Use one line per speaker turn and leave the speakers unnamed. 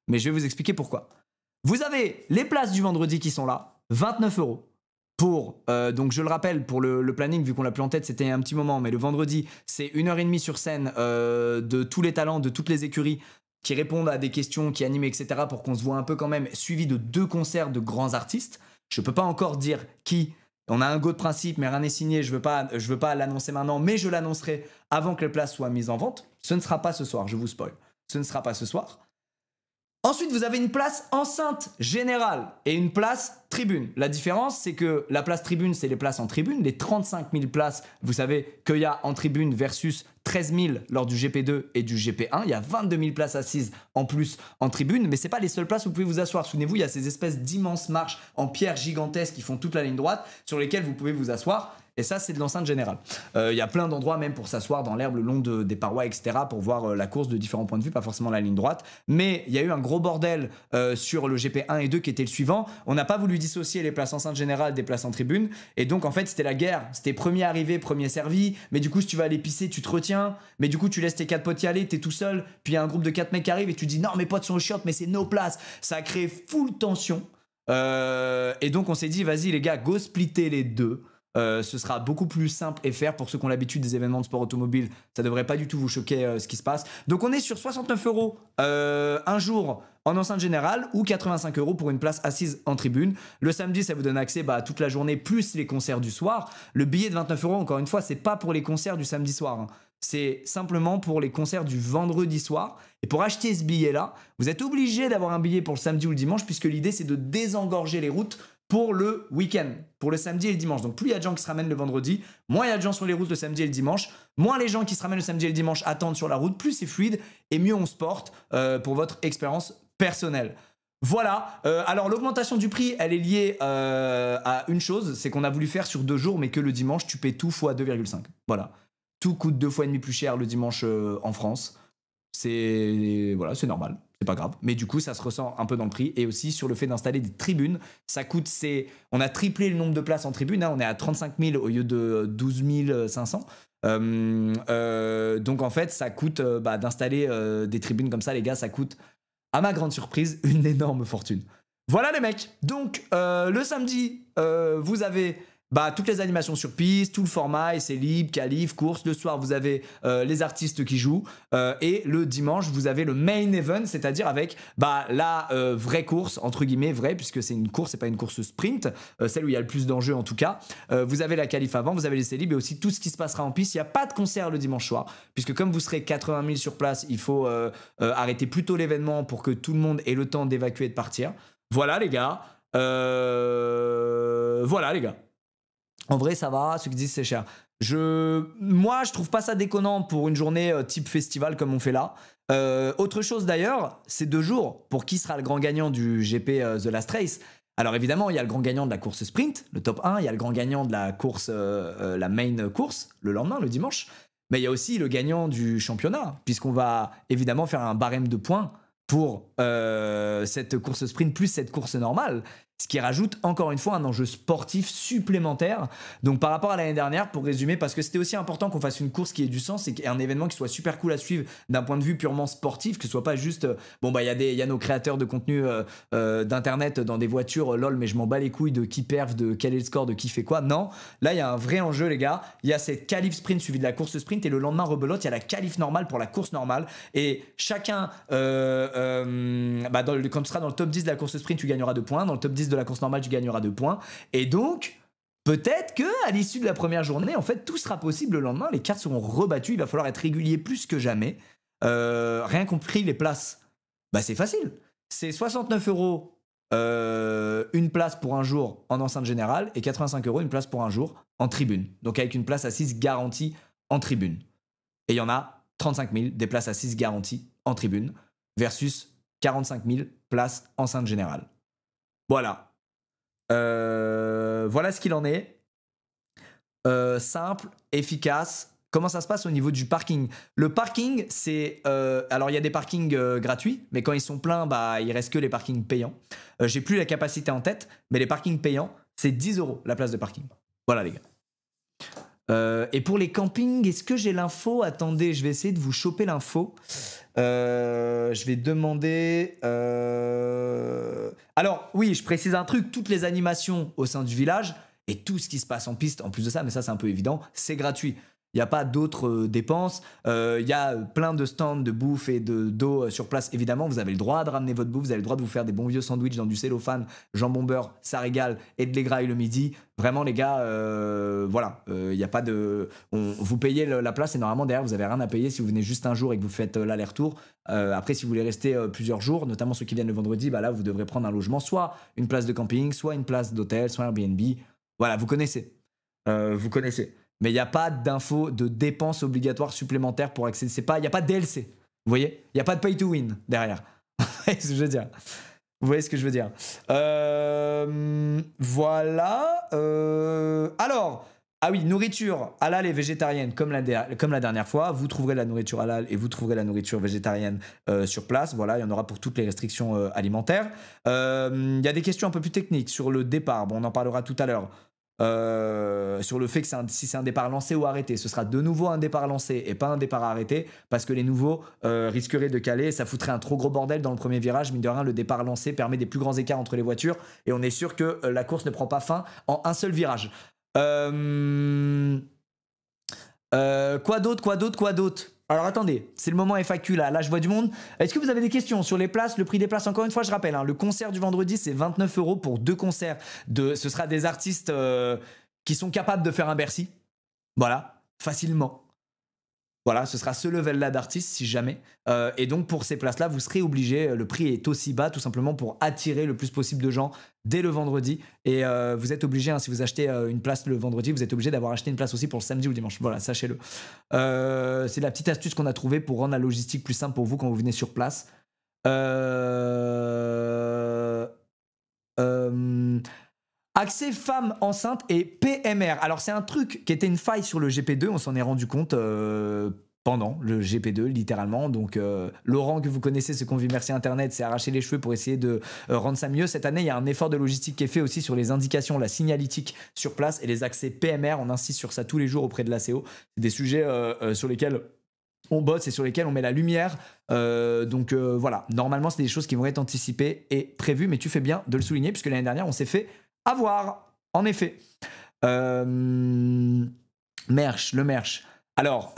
mais je vais vous expliquer pourquoi. Vous avez les places du vendredi qui sont là, 29 € pour, donc je le rappelle, pour le planning, vu qu'on l'a plus en tête, c'était un petit moment, mais le vendredi, c'est 1h30 sur scène de tous les talents, de toutes les écuries qui répondent à des questions, qui animent, etc. pour qu'on se voit un peu quand même, suivi de 2 concerts de grands artistes. Je peux pas encore dire qui. On a un go de principe, mais rien n'est signé. Je veux pas l'annoncer maintenant, mais je l'annoncerai avant que les places soient mises en vente. Ce ne sera pas ce soir, je vous spoil. Ce ne sera pas ce soir. Ensuite, vous avez une place enceinte générale et une place tribune. La différence, c'est que la place tribune, c'est les places en tribune. Les 35 000 places, vous savez qu'il y a en tribune versus 13 000 lors du GP2 et du GP1. Il y a 22 000 places assises en plus en tribune, mais ce n'est pas les seules places où vous pouvez vous asseoir. Souvenez-vous, il y a ces espèces d'immenses marches en pierre gigantesques qui font toute la ligne droite sur lesquelles vous pouvez vous asseoir. Et ça, c'est de l'enceinte générale. Il y a plein d'endroits même pour s'asseoir dans l'herbe le long des parois, etc. pour voir la course de différents points de vue, pas forcément la ligne droite. Mais il y a eu un gros bordel sur le GP1 et 2 qui était le suivant. On n'a pas voulu dissocier les places enceinte générale des places en tribune. Et donc, en fait, c'était la guerre. C'était premier arrivé, premier servi. Mais du coup, si tu vas aller pisser, tu te retiens. Mais du coup, tu laisses tes 4 potes y aller, t'es tout seul. Puis il y a un groupe de 4 mecs qui arrivent et tu dis non, mes potes sont chiottes, mais c'est nos places. Ça a créé full tension. Et donc, on s'est dit, vas-y, les gars, go splitter les deux. Ce sera beaucoup plus simple et faire pour ceux qui ont l'habitude des événements de sport automobile. Ça devrait pas du tout vous choquer ce qui se passe. Donc on est sur 69 € un jour en enceinte générale ou 85 € pour une place assise en tribune. Le samedi, ça vous donne accès à toute la journée plus les concerts du soir. Le billet de 29 €, encore une fois, c'est pas pour les concerts du samedi soir, hein. C'est simplement pour les concerts du vendredi soir. Et pour acheter ce billet-là, vous êtes obligé d'avoir un billet pour le samedi ou le dimanche, puisque l'idée, c'est de désengorger les routes pour le week-end, pour le samedi et le dimanche. Donc plus il y a de gens qui se ramènent le vendredi, moins il y a de gens sur les routes le samedi et le dimanche, moins les gens qui se ramènent le samedi et le dimanche attendent sur la route, plus c'est fluide et mieux on se porte pour votre expérience personnelle. Voilà, alors l'augmentation du prix, elle est liée à une chose, c'est qu'on a voulu faire sur 2 jours, mais que le dimanche, tu paies tout fois 2,5. Voilà, tout coûte 2,5 fois plus cher le dimanche en France. C'est normal, c'est pas grave. Mais du coup, ça se ressent un peu dans le prix et aussi sur le fait d'installer des tribunes. Ça coûte, on a triplé le nombre de places en tribune. Hein, on est à 35 000 au lieu de 12 500. Donc en fait, ça coûte d'installer des tribunes comme ça, les gars. Ça coûte, à ma grande surprise, une énorme fortune. Voilà les mecs. Donc le samedi, vous avez toutes les animations sur piste, tout le format, essai libre, qualif, course. Le soir, vous avez les artistes qui jouent. Et le dimanche, vous avez le main event, c'est-à-dire avec la vraie course, entre guillemets, vraie, puisque c'est une course, c'est pas une course sprint, celle où il y a le plus d'enjeux en tout cas. Vous avez la qualif avant, vous avez l'essai libre et aussi tout ce qui se passera en piste. Il n'y a pas de concert le dimanche soir, puisque comme vous serez 80 000 sur place, il faut arrêter plus tôt l'événement pour que tout le monde ait le temps d'évacuer et de partir. Voilà les gars. Voilà les gars. En vrai, ça va. Ceux qui disent c'est cher. Moi, je trouve pas ça déconnant pour une journée type festival comme on fait là. Autre chose d'ailleurs, ces 2 jours, pour qui sera le grand gagnant du GP The Last Race? Alors évidemment, il y a le grand gagnant de la course sprint, le top 1. Il y a le grand gagnant de la course, la main course, le lendemain, le dimanche. Mais il y a aussi le gagnant du championnat, puisqu'on va évidemment faire un barème de points pour cette course sprint plus cette course normale. Ce qui rajoute encore une fois un enjeu sportif supplémentaire. Donc par rapport à l'année dernière, pour résumer, parce que c'était aussi important qu'on fasse une course qui ait du sens et un événement qui soit super cool à suivre d'un point de vue purement sportif, que ce soit pas juste il y a nos créateurs de contenu d'internet dans des voitures, lol, mais je m'en bats les couilles de qui perf, de quel est le score, de qui fait quoi. Non, là il y a un vrai enjeu les gars. Il y a cette qualif sprint suivie de la course sprint et le lendemain rebelote, il y a la qualif normale pour la course normale et chacun quand tu seras dans le top 10 de la course sprint, tu gagneras 2 points, dans le top 10 de la course normale, tu gagneras 2 points. Et donc, peut-être qu'à l'issue de la première journée, en fait, tout sera possible le lendemain. Les cartes seront rebattues. Il va falloir être régulier plus que jamais. Rien compris les places. C'est facile. C'est 69 € une place pour un jour en enceinte générale et 85 € une place pour un jour en tribune. Donc, avec une place assise garantie en tribune. Et il y en a 35 000 des places assises garanties en tribune versus 45 000 places enceinte générale. Voilà. Voilà ce qu'il en est. Simple, efficace. Comment ça se passe au niveau du parking? Le parking, c'est... alors, il y a des parkings gratuits, mais quand ils sont pleins, il reste que les parkings payants. J'ai plus la capacité en tête, mais les parkings payants, c'est 10 € la place de parking. Voilà, les gars. Et pour les campings, est-ce que j'ai l'info? Attendez, je vais essayer de vous choper l'info. Je vais demander... Alors, oui, je précise un truc. Toutes les animations au sein du village et tout ce qui se passe en piste, en plus de ça, mais ça c'est un peu évident, c'est gratuit. Il n'y a pas d'autres dépenses. Il y a plein de stands de bouffe et d'eau sur place. Évidemment, vous avez le droit de ramener votre bouffe. Vous avez le droit de vous faire des bons vieux sandwichs dans du cellophane, jambon beurre, ça régale, et de l'égraille le midi. Vraiment, les gars, voilà. Il n'y a pas de... vous payez la place et normalement, derrière, vous n'avez rien à payer si vous venez juste un jour et que vous faites l'aller-retour. Après, si vous voulez rester plusieurs jours, notamment ceux qui viennent le vendredi, bah là, vous devrez prendre un logement, soit une place de camping, soit une place d'hôtel, soit un Airbnb. Voilà, vous connaissez. Vous connaissez. Mais il n'y a pas d'infos de dépenses obligatoires supplémentaires pour accéder. Il n'y a pas de DLC. Vous voyez? Il n'y a pas de pay to win derrière. Vous voyez ce que je veux dire? Vous voyez ce que je veux dire? Voilà. Alors, ah oui, nourriture halal et végétarienne comme la dernière fois. Vous trouverez la nourriture halal et vous trouverez la nourriture végétarienne sur place. Voilà, il y en aura pour toutes les restrictions alimentaires. Il y a des questions un peu plus techniques sur le départ. Bon, on en parlera tout à l'heure. Sur le fait que si c'est un départ lancé ou arrêté, ce sera de nouveau un départ lancé et pas un départ arrêté parce que les nouveaux risqueraient de caler, ça foutrait un trop gros bordel dans le premier virage. Mine de rien, le départ lancé permet des plus grands écarts entre les voitures et on est sûr que la course ne prend pas fin en un seul virage. Quoi d'autre? Alors attendez, c'est le moment FAQ là je vois du monde. Est-ce que vous avez des questions sur les places, le prix des places? Encore une fois, je rappelle, hein, le concert du vendredi, c'est 29 € pour 2 concerts. Ce sera des artistes qui sont capables de faire un Bercy. Voilà, facilement. Voilà, ce sera ce level-là d'artiste si jamais. Et donc pour ces places-là, vous serez obligé, le prix est aussi bas tout simplement pour attirer le plus possible de gens dès le vendredi. Et vous êtes obligé, hein, si vous achetez une place le vendredi, vous êtes obligé d'avoir acheté une place aussi pour le samedi ou le dimanche. Voilà, sachez-le. C'est la petite astuce qu'on a trouvée pour rendre la logistique plus simple pour vous quand vous venez sur place. Accès femmes enceintes et PMR. Alors c'est un truc qui était une faille sur le GP2, on s'en est rendu compte pendant le GP2 littéralement. Donc Laurent que vous connaissez, ce qu'on vit merci Internet, s'est arraché les cheveux pour essayer de rendre ça mieux. Cette année il y a un effort de logistique qui est fait aussi sur les indications, la signalétique sur place et les accès PMR, on insiste sur ça tous les jours auprès de l'ACO. C'est des sujets sur lesquels on bosse et sur lesquels on met la lumière. Donc voilà, normalement c'est des choses qui vont être anticipées et prévues, mais tu fais bien de le souligner puisque l'année dernière on s'est fait avoir, en effet. Merch, le merch. Alors,